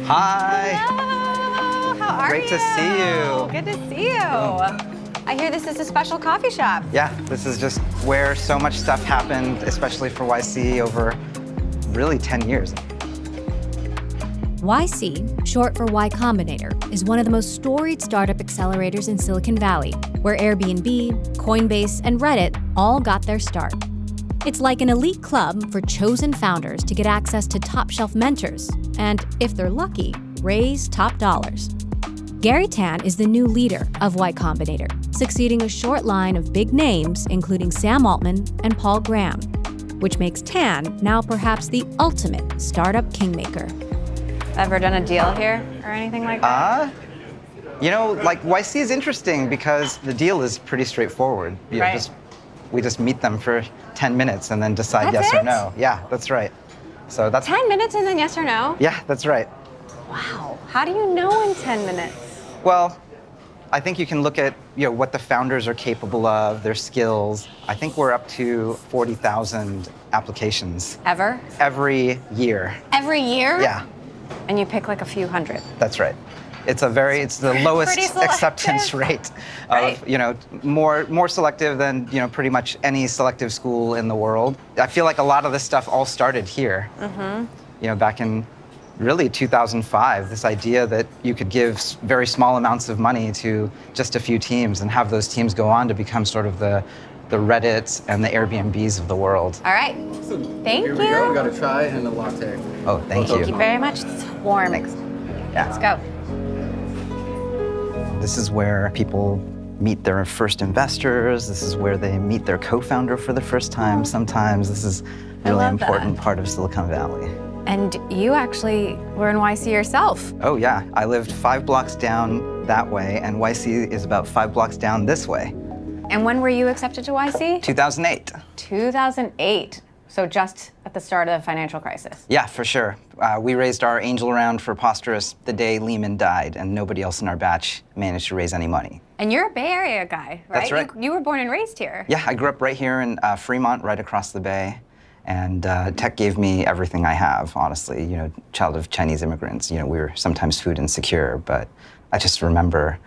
Hi. Hello. How are you? Great to see you. Good to see you. I hear this is a special coffee shop. Yeah, this is just where so much stuff happened, especially for YC over really 10 years. YC, short for Y Combinator, is one of the most storied startup accelerators in Silicon Valley, where Airbnb, Coinbase, and Reddit all got their start. It's like an elite club for chosen founders to get access to top-shelf mentors and, if they're lucky, raise top dollars. Gary Tan is the new leader of Y Combinator, succeeding a short line of big names, including Sam Altman and Paul Graham, which makes Tan now perhaps the ultimate startup kingmaker. Ever done a deal here or anything like that? You know, like YC is interesting because the deal is pretty straightforward. You know, Right. we just meet them for 10 minutes and then decide That's yes or it? no. Yeah, that's right. So that's 10 minutes and then yes or no? Yeah, that's right. Wow. How do you know in 10 minutes? Well, I think you can look at what the founders are capable of, their skills. I think we're up to 40,000 applications Ever? every year. Every year? Yeah, And you pick like a few hundred. that's right. It's the lowest Pretty selective. acceptance rate Right. of, more selective than, pretty much any selective school in the world. I feel like a lot of this stuff all started here. Mm-hmm. Back in really 2005, this idea that you could give very small amounts of money to just a few teams and have those teams go on to become sort of the Reddits and the Airbnbs of the world. All right. Thank Here you. we go. We got a chai and a latte. Oh, thank you. Thank you very much. It's warm. Thanks. Let's go. This is where people meet their first investors. This is where they meet their co-founder for the first time. Sometimes this is a really love important that. part of Silicon Valley. And you actually were in YC yourself. Oh yeah, I lived 5 blocks down that way, and YC is about 5 blocks down this way. And when were you accepted to YC? 2008. 2008. So just at the start of the financial crisis. Yeah, for sure. We raised our angel round for Preposterous the day Lehman died, and nobody else in our batch managed to raise any money. And you're a Bay Area guy, right? That's right. You were born and raised here. Yeah, I grew up right here in Fremont, right across the bay. And tech gave me everything I have, honestly. Child of Chinese immigrants. We were sometimes food insecure, but I just remember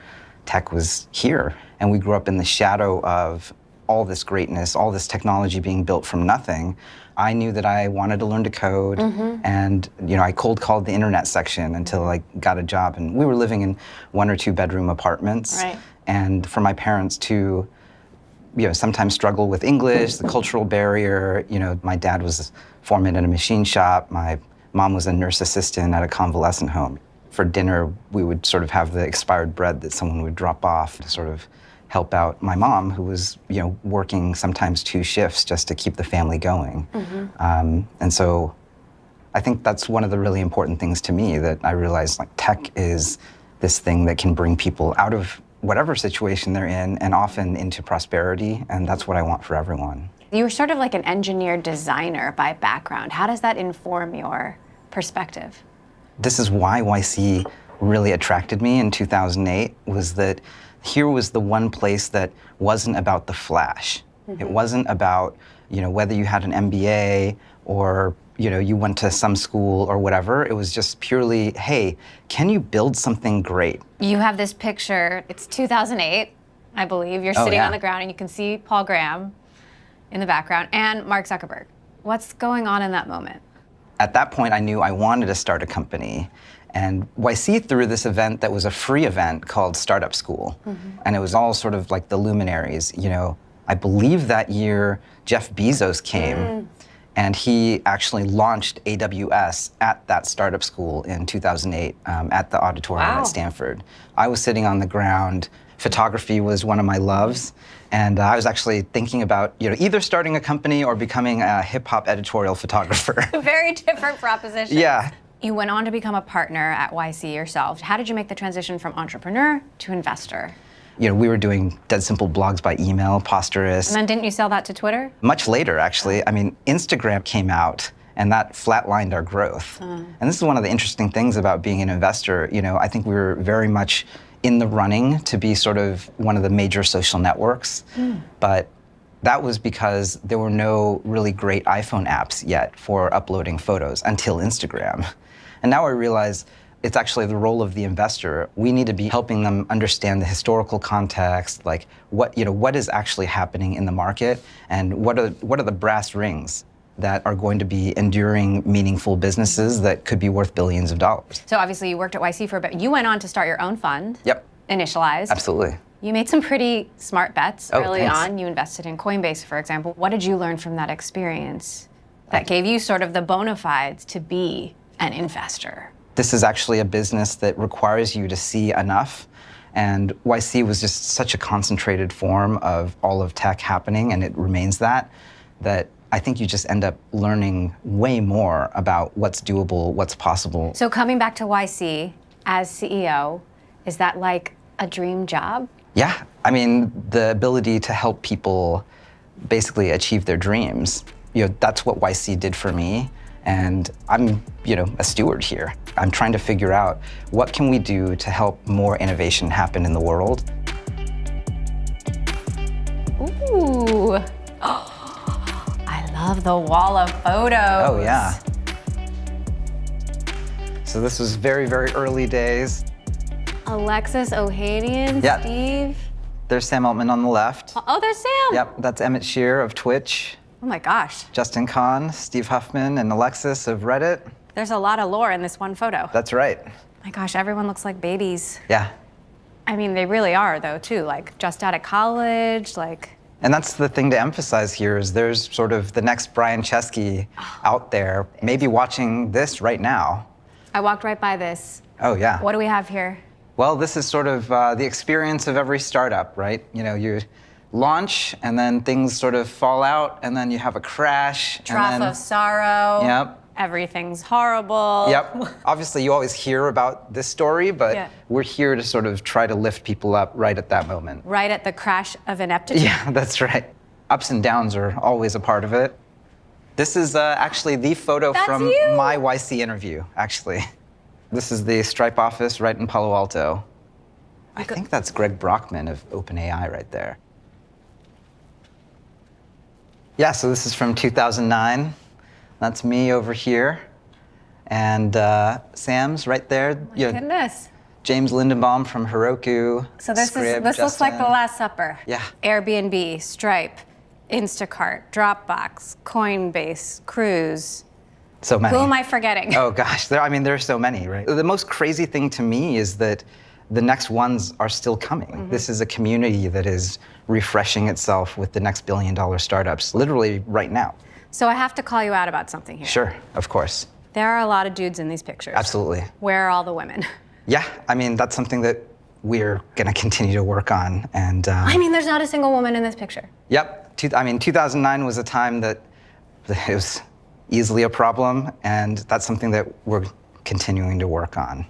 tech was here. And we grew up in the shadow of all this greatness, all this technology being built from nothing. I knew that I wanted to learn to code, and I cold called the internet section until I got a job. And we were living in 1 or 2 bedroom apartments. Right. And for my parents to sometimes struggle with English, the cultural barrier. My dad was a foreman in a machine shop. My mom was a nurse assistant at a convalescent home. For dinner, we would sort of have the expired bread that someone would drop off to sort of help out my mom, who was, working sometimes 2 shifts just to keep the family going. And so I think that's one of the really important things to me, that I realized like tech is this thing that can bring people out of whatever situation they're in and often into prosperity, and that's what I want for everyone. You were sort of like an engineer designer by background. How does that inform your perspective? This is why YC really attracted me in 2008, was that here was the one place that wasn't about the flash. It wasn't about, whether you had an MBA or you went to some school or whatever. It was just purely, hey, can you build something great? You have this picture. It's 2008, I believe. You're sitting yeah. on the ground and you can see Paul Graham in the background and Mark Zuckerberg. What's going on in that moment? At that point, I knew I wanted to start a company. And YC threw this event that was a free event called Startup School. And it was all sort of like the luminaries. I believe that year Jeff Bezos came. And he actually launched AWS at that startup school in 2008 at the auditorium Wow. at Stanford. I was sitting on the ground. Photography was one of my loves. And I was actually thinking about either starting a company or becoming a hip-hop editorial photographer. Very different proposition. Yeah. You went on to become a partner at YC yourself. How did you make the transition from entrepreneur to investor? We were doing dead simple blogs by email, Preposterous. And then didn't you sell that to Twitter? Much later, actually. I mean, Instagram came out, and that flatlined our growth. And this is one of the interesting things about being an investor. I think we were very much in the running to be sort of one of the major social networks. But that was because there were no really great iPhone apps yet for uploading photos until Instagram. And now I realize It's actually the role of the investor. We need to be helping them understand the historical context, like what is actually happening in the market, and what are the brass rings that are going to be enduring, meaningful businesses that could be worth billions of dollars. So obviously you worked at YC for a bit. You went on to start your own fund. Yep. Initialized. Absolutely. You made some pretty smart bets early thanks. on. You invested in Coinbase, for example. What did you learn from that experience that gave you sort of the bona fides to be an investor? This is actually a business that requires you to see enough. And YC was just such a concentrated form of all of tech happening, and it remains that I think you just end up learning way more about what's doable, what's possible. So coming back to YC as CEO, is that like a dream job? Yeah, I mean, the ability to help people basically achieve their dreams, that's what YC did for me. And I'm, a steward here. I'm trying to figure out what can we do to help more innovation happen in the world. Ooh. I love the wall of photos. Oh, yeah. So this was very, very early days. Alexis Ohanian, Yeah. Steve. There's Sam Altman on the left. Oh, there's Sam. Yep, that's Emmett Shear of Twitch, Oh my gosh. Justin Kahn, Steve Huffman, and Alexis of Reddit. There's a lot of lore in this one photo. That's right. My gosh, everyone looks like babies. Yeah. I mean, they really are though, too. Like just out of college, like. And that's the thing to emphasize here is there's sort of the next Brian Chesky out there, maybe watching this right now. I walked right by this. Oh, yeah. What do we have here? Well, this is sort of the experience of every startup, right? You launch, and then things sort of fall out, and then you have a crash. Trough and then, of sorrow. Yep. Everything's horrible. Yep. Obviously, you always hear about this story, but Yeah. we're here to sort of try to lift people up right at that moment. Right at the crash of ineptitude. Yeah, that's right. Ups and downs are always a part of it. This is actually the photo That's from you. my YC interview, actually. This is the Stripe office right in Palo Alto. I think that's Greg Brockman of OpenAI right there. Yeah, so this is from 2009. That's me over here. And Sam's right there. Goodness. James Lindenbaum from Heroku. So this Scrib, looks like the Justin. Last Supper. Yeah. Airbnb, Stripe, Instacart, Dropbox, Coinbase, Cruise. So many. Who am I forgetting? Oh gosh, there are so many, right? The most crazy thing to me is that the next ones are still coming. Mm-hmm. This is a community that is refreshing itself with the next billion-dollar startups, literally right now. So I have to call you out about something here. Sure, of course. There are a lot of dudes in these pictures. Absolutely. Where are all the women? Yeah, I mean, that's something that we're gonna continue to work on. And I mean, there's not a single woman in this picture. Yep, 2009 was a time that it was easily a problem, and that's something that we're continuing to work on.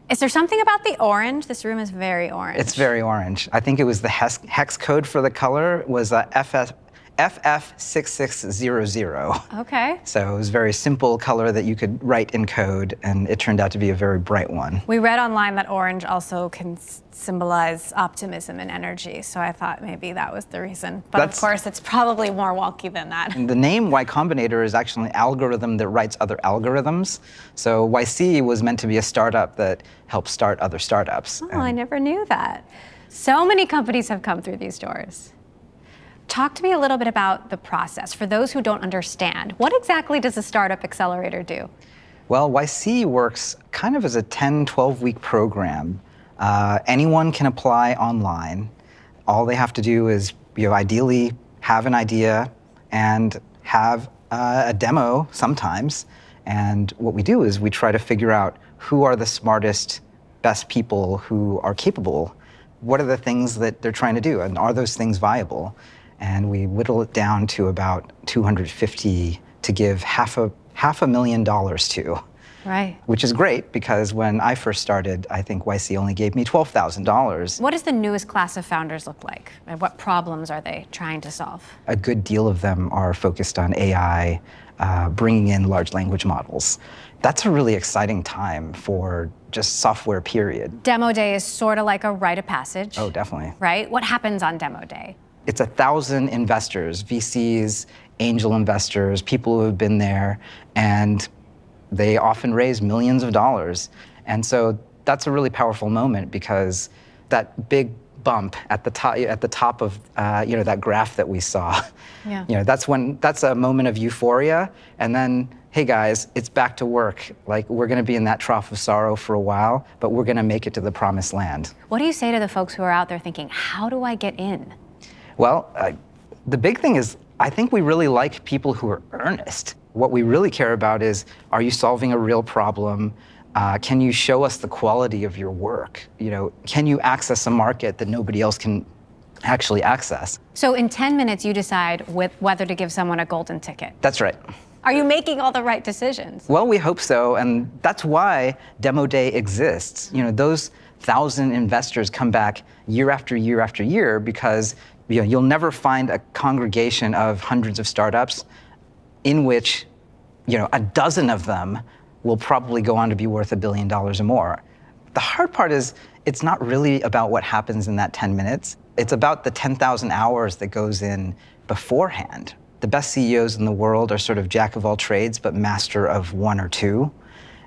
Is there something about the orange? This room is very orange. It's very orange. I think it was the hex code for the color was FF6600. Okay. So it was a very simple color that you could write in code, and it turned out to be a very bright one. We read online that orange also can symbolize optimism and energy, so I thought maybe that was the reason. But of course, it's probably more wonky than that. And the name Y Combinator is actually an algorithm that writes other algorithms. So YC was meant to be a startup that helps start other startups. Oh, I never knew that. So many companies have come through these doors. Talk to me a little bit about the process. For those who don't understand, what exactly does a startup accelerator do? Well, YC works kind of as a 10, 12-week program. Anyone can apply online. All they have to do is, ideally have an idea and have a demo sometimes. And what we do is we try to figure out who are the smartest, best people who are capable. What are the things that they're trying to do, and are those things viable? And we whittle it down to about 250 to give half a $1,000,000 to. Right. Which is great, because when I first started, I think YC only gave me $12,000. What does the newest class of founders look like? And what problems are they trying to solve? A good deal of them are focused on AI, bringing in large language models. That's a really exciting time for just software, period. Demo day is sort of like a rite of passage. Oh, definitely. Right? What happens on demo day? It's 1,000 investors, VCs, angel investors, people who have been there, and They often raise millions of dollars. And so that's a really powerful moment because that big bump at the top of that graph that we saw, that's a moment of euphoria. And then, hey guys, it's back to work. Like, we're going to be in that trough of sorrow for a while, but we're going to make it to the promised land. What do you say to the folks who are out there thinking, how do I get in? Well, the big thing is, I think we really like people who are earnest. What we really care about is, are you solving a real problem? Can you show us the quality of your work? Can you access a market that nobody else can actually access? So in 10 minutes, you decide whether to give someone a golden ticket. That's right. Are you making all the right decisions? Well, we hope so, and that's why Demo Day exists. Those 1,000 investors come back year after year after year because you'll never find a congregation of hundreds of startups in which a dozen of them will probably go on to be worth $1 billion or more. The hard part is it's not really about what happens in that 10 minutes. It's about the 10,000 hours that goes in beforehand. The best CEOs in the world are sort of jack of all trades, but master of one or two.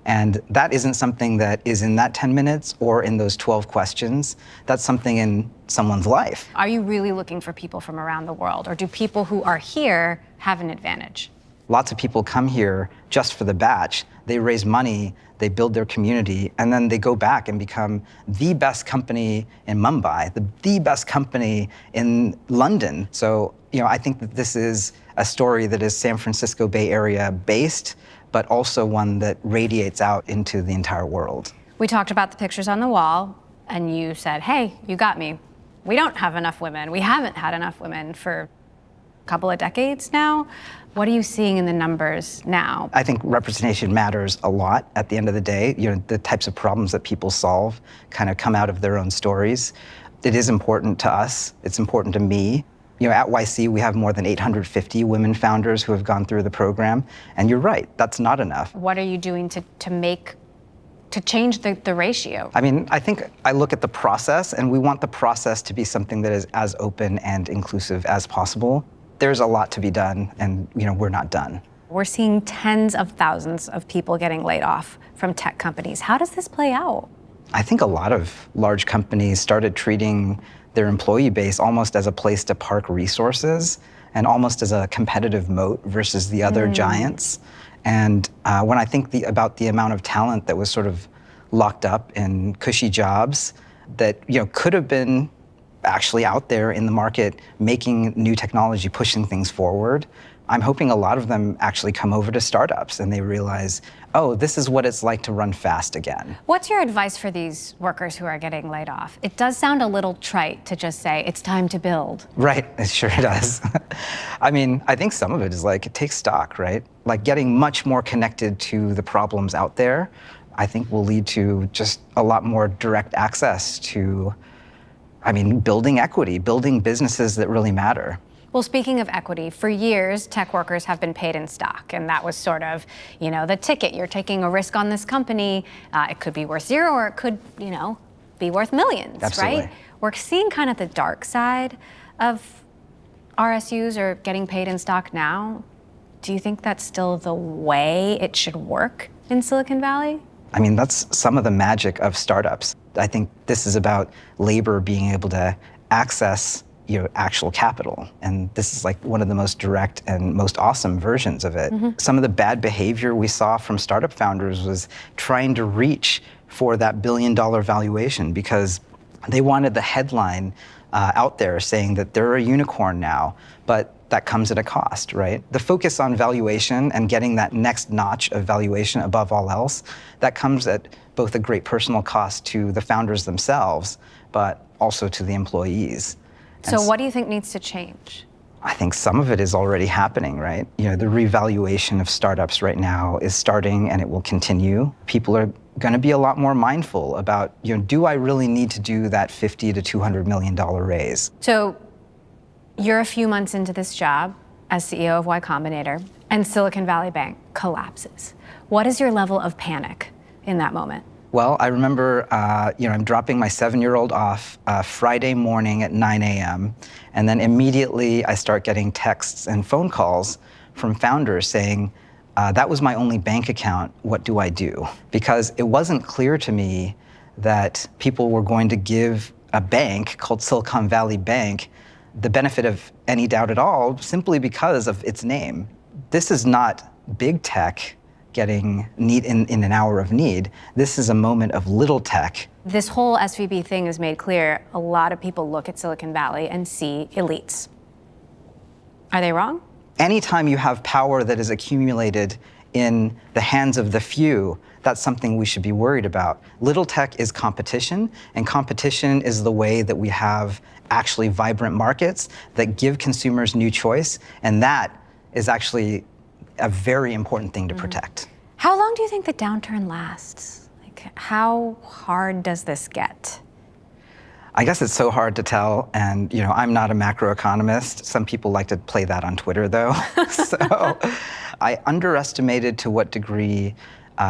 And that isn't something that is in that 10 minutes or in those 12 questions. That's something in someone's life. Are you really looking for people from around the world, or do people who are here have an advantage? Lots of people come here just for the batch. They raise money, they build their community, and then they go back and become the best company in Mumbai, the best company in London. So, I think that this is a story that is San Francisco Bay Area based, but also one that radiates out into the entire world. We talked about the pictures on the wall, and you said, hey, you got me. We don't have enough women. We haven't had enough women for a couple of decades now. What are you seeing in the numbers now? I think representation matters a lot at the end of the day. The types of problems that people solve kind of come out of their own stories. It is important to us. It's important to me. At YC, we have more than 850 women founders who have gone through the program. And you're right, that's not enough. What are you doing to change the ratio? I think I look at the process, and we want the process to be something that is as open and inclusive as possible. There's a lot to be done, and we're not done. We're seeing tens of thousands of people getting laid off from tech companies. How does this play out? I think a lot of large companies started treating their employee base almost as a place to park resources and almost as a competitive moat versus the other giants. And when I think about the amount of talent that was sort of locked up in cushy jobs that could have been actually out there in the market making new technology, pushing things forward, I'm hoping a lot of them actually come over to startups and they realize, oh, this is what it's like to run fast again. What's your advice for these workers who are getting laid off? It does sound a little trite to just say, it's time to build. Right, it sure does. I think some of it is take stock, right? Getting much more connected to the problems out there, I think will lead to just a lot more direct access to, building equity, building businesses that really matter. Well, speaking of equity, for years, tech workers have been paid in stock, and that was sort of, the ticket. You're taking a risk on this company. It could be worth zero, or it could, be worth millions, Absolutely. Right? We're seeing kind of the dark side of RSUs or getting paid in stock now. Do you think that's still the way it should work in Silicon Valley? That's some of the magic of startups. I think this is about labor being able to access actual capital. And this is one of the most direct and most awesome versions of it. Some of the bad behavior we saw from startup founders was trying to reach for that $1 billion valuation because they wanted the headline out there saying that they're a unicorn now, but that comes at a cost, right? The focus on valuation and getting that next notch of valuation above all else, that comes at both a great personal cost to the founders themselves, but also to the employees. So what do you think needs to change? I think some of it is already happening, right? The revaluation of startups right now is starting and it will continue. People are going to be a lot more mindful about, do I really need to do that $50 to $200 million raise? So you're a few months into this job as CEO of Y Combinator, and Silicon Valley Bank collapses. What is your level of panic in that moment? Well, I remember, I'm dropping my 7-year-old off Friday morning at 9 a.m. And then immediately I start getting texts and phone calls from founders saying, that was my only bank account. What do I do? Because it wasn't clear to me that people were going to give a bank called Silicon Valley Bank the benefit of any doubt at all, simply because of its name. This is not big tech getting need in an hour of need. This is a moment of little tech. This whole SVB thing has made clear a lot of people look at Silicon Valley and see elites. Are they wrong? Anytime you have power that is accumulated in the hands of the few, that's something we should be worried about. Little tech is competition, and competition is the way that we have actually vibrant markets that give consumers new choice, and that is actually a very important thing to protect. How long do you think the downturn lasts? Like, how hard does this get? I guess it's so hard to tell, and I'm not a macroeconomist. Some people like to play that on Twitter, though. So I underestimated to what degree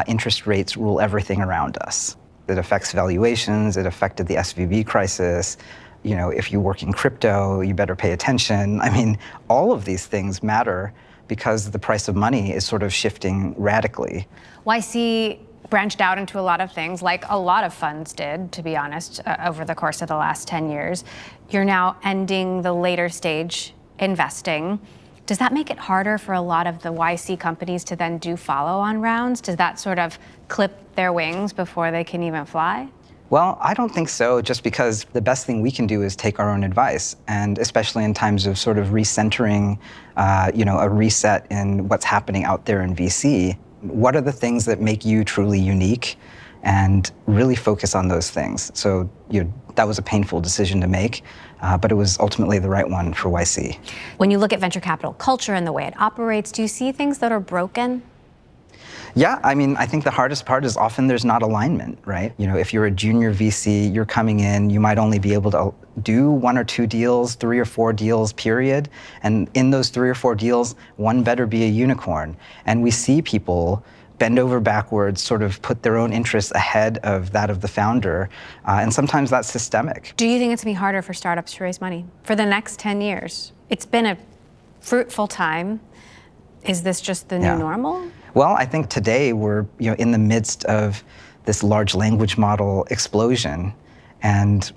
interest rates rule everything around us. It affects valuations. It affected the SVB crisis. If you work in crypto, you better pay attention. I mean, all of these things matter because the price of money is sort of shifting radically. YC branched out into a lot of things, like a lot of funds did, to be honest, over the course of the last 10 years. You're now ending the later stage investing. Does that make it harder for a lot of the YC companies to then do follow-on rounds? Does that sort of clip their wings before they can even fly? Well, I don't think so, just because the best thing we can do is take our own advice, and especially in times of sort of recentering, a reset in what's happening out there in VC. What are the things that make you truly unique, and really focus on those things? So that was a painful decision to make, but it was ultimately the right one for YC. When you look at venture capital culture and the way it operates, do you see things that are broken? Yeah, I mean, I think the hardest part is often there's not alignment, right? If you're a junior VC, you're coming in, you might only be able to do 1 or 2 deals, 3 or 4 deals, period. And in those 3 or 4 deals, one better be a unicorn. And we see people bend over backwards, sort of put their own interests ahead of that of the founder. And sometimes that's systemic. Do you think it's going to be harder for startups to raise money for the next 10 years? It's been a fruitful time. Is this just the new normal? Well, I think today we're in the midst of this large language model explosion, and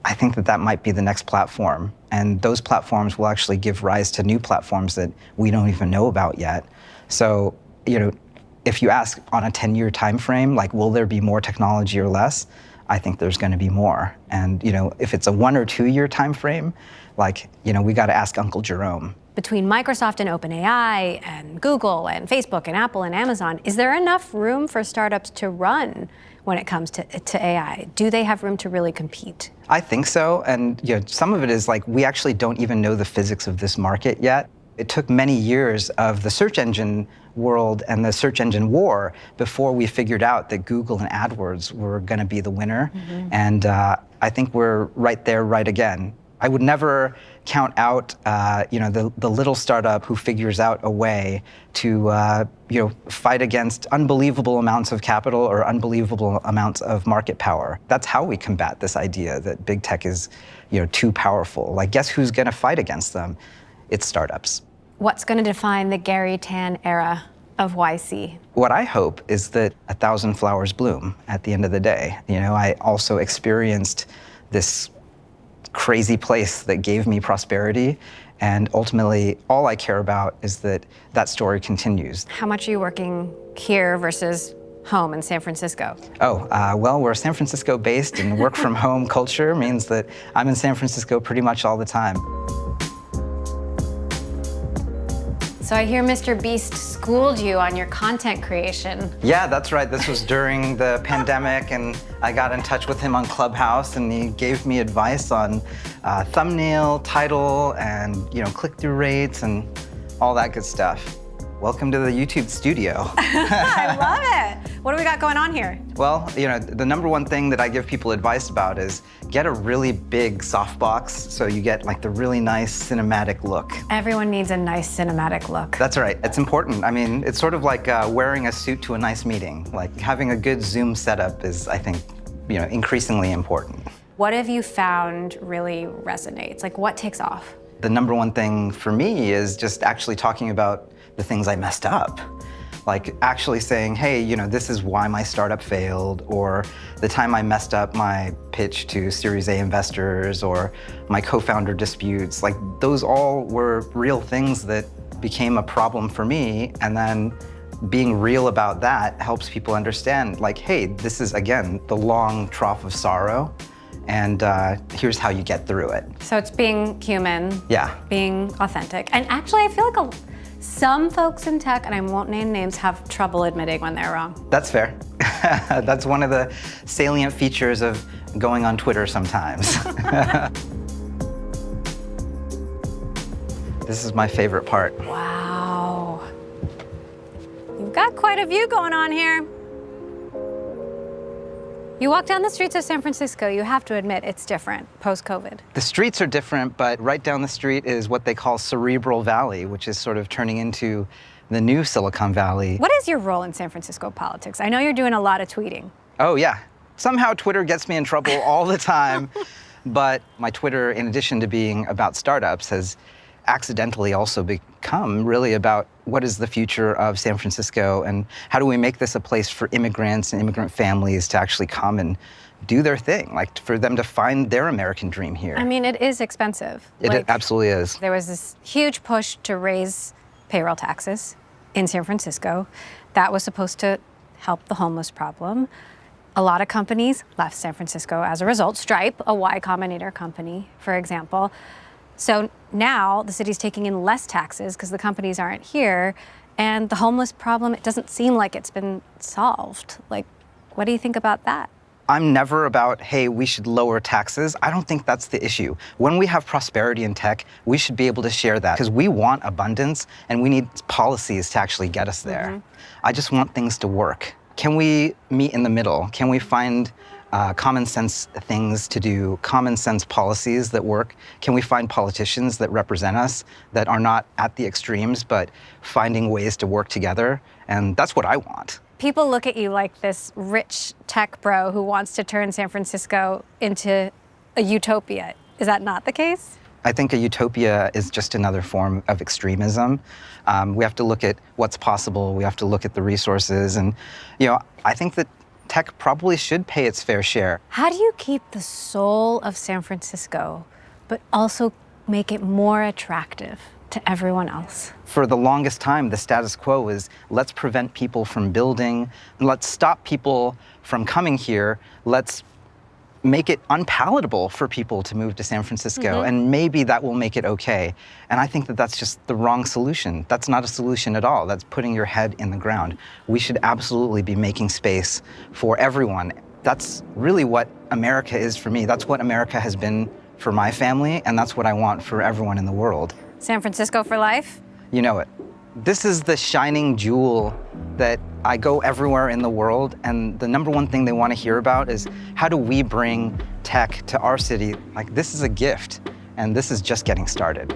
I think that might be the next platform. And those platforms will actually give rise to new platforms that we don't even know about yet. So, if you ask on a 10-year time frame, like, will there be more technology or less? I think there's going to be more. And if it's a 1 or 2 year time frame, like, we got to ask Uncle Jerome. Between Microsoft and OpenAI and Google and Facebook and Apple and Amazon, is there enough room for startups to run when it comes to AI? Do they have room to really compete? I think so. And some of it is like, we actually don't even know the physics of this market yet. It took many years of the search engine world and the search engine war before we figured out that Google and AdWords were going to be the winner. Mm-hmm. And I think we're right there, right again. I would never count out, the little startup who figures out a way to, fight against unbelievable amounts of capital or unbelievable amounts of market power. That's how we combat this idea that big tech is, too powerful. Like, guess who's going to fight against them? It's startups. What's going to define the Gary Tan era of YC? What I hope is that 1,000 flowers bloom at the end of the day. I also experienced this crazy place that gave me prosperity, and ultimately all I care about is that story continues. How much are you working here versus home in San Francisco? Well, we're San Francisco based, and work from home culture means that I'm in San Francisco pretty much all the time. So I hear Mr. Beast schooled you on your content creation. Yeah, that's right. This was during the pandemic, and I got in touch with him on Clubhouse, and he gave me advice on thumbnail, title, and click-through rates, and all that good stuff. Welcome to the YouTube studio. I love it. What do we got going on here? Well, the number one thing that I give people advice about is get a really big softbox so you get like the really nice cinematic look. Everyone needs a nice cinematic look. That's right. It's important. I mean, it's sort of like wearing a suit to a nice meeting. Like, having a good Zoom setup is, I think, increasingly important. What have you found really resonates? Like, what takes off? The number one thing for me is just actually talking about the things I messed up. Like actually saying, hey, this is why my startup failed, or the time I messed up my pitch to Series A investors, or my co-founder disputes. Like those all were real things that became a problem for me. And then being real about that helps people understand, like, hey, this is, again, the long trough of sorrow, and here's how you get through it. So it's being human, Yeah. being authentic. And actually, I feel like some folks in tech, and I won't name names, have trouble admitting when they're wrong. That's fair. That's one of the salient features of going on Twitter sometimes. This is my favorite part. Wow. You've got quite a view going on here. You walk down the streets of San Francisco, you have to admit it's different post-COVID. The streets are different, but right down the street is what they call Cerebral Valley, which is sort of turning into the new Silicon Valley. What is your role in San Francisco politics? I know you're doing a lot of tweeting. Oh, yeah. Somehow Twitter gets me in trouble all the time. But my Twitter, in addition to being about startups, has accidentally also become really about what is the future of San Francisco and how do we make this a place for immigrants and immigrant families to actually come and do their thing, like for them to find their American dream here. I mean, it is expensive. It absolutely is. There was this huge push to raise payroll taxes in San Francisco. That was supposed to help the homeless problem. A lot of companies left San Francisco as a result. Stripe, a Y Combinator company, for example. So now the city's taking in less taxes because the companies aren't here, and the homeless problem, it doesn't seem like it's been solved. Like, what do you think about that? I'm never about, hey, we should lower taxes. I don't think that's the issue. When we have prosperity in tech, we should be able to share that because we want abundance and we need policies to actually get us there. I just want things to work. Can we meet in the middle? Can we find common sense things to do, common sense policies that work? Can we find politicians that represent us that are not at the extremes, but finding ways to work together? And that's what I want. People look at you like this rich tech bro who wants to turn San Francisco into a utopia. Is that not the case? I think a utopia is just another form of extremism. We have to look at what's possible. We have to look at the resources. And, I think that tech probably should pay its fair share. How do you keep the soul of San Francisco, but also make it more attractive to everyone else? For the longest time, the status quo is let's prevent people from building, let's stop people from coming here, let's make it unpalatable for people to move to San Francisco, and maybe that will make it okay. And I think that that's just the wrong solution. That's not a solution at all. That's putting your head in the ground. We should absolutely be making space for everyone. That's really what America is for me. That's what America has been for my family, and that's what I want for everyone in the world. San Francisco for life? You know it. This is the shining jewel that I go everywhere in the world, and the number one thing they want to hear about is how do we bring tech to our city? Like, this is a gift, and this is just getting started.